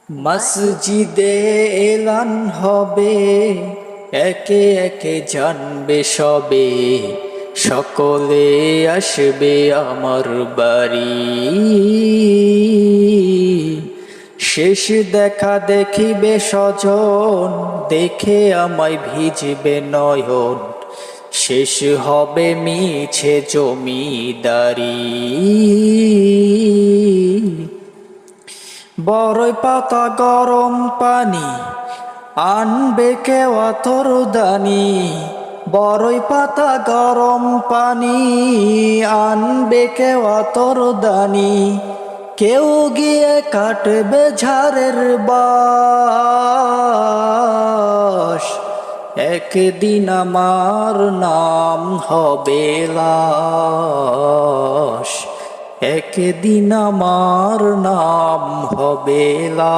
মসজিদে এলান হবে, একে একে জানবে সবে, সকলে আসবে আমার বাড়ি। শেষ দেখা দেখিবে স্বজন, দেখে আমায় ভিজবে নয়ন, শেষ হবে মিছে জমিদারি। বড়ই পাতা গরম পানি আনবে কেউ আতর দানি, বড়ই পাতা গরম পানি আনবে কেউ আতর দানি, কেউ গিয়ে কাটবে ঝাড়ের বাঁশ। একদিন আমার নাম হবে লাশ, একদিন আমার নাম হবে লাশ।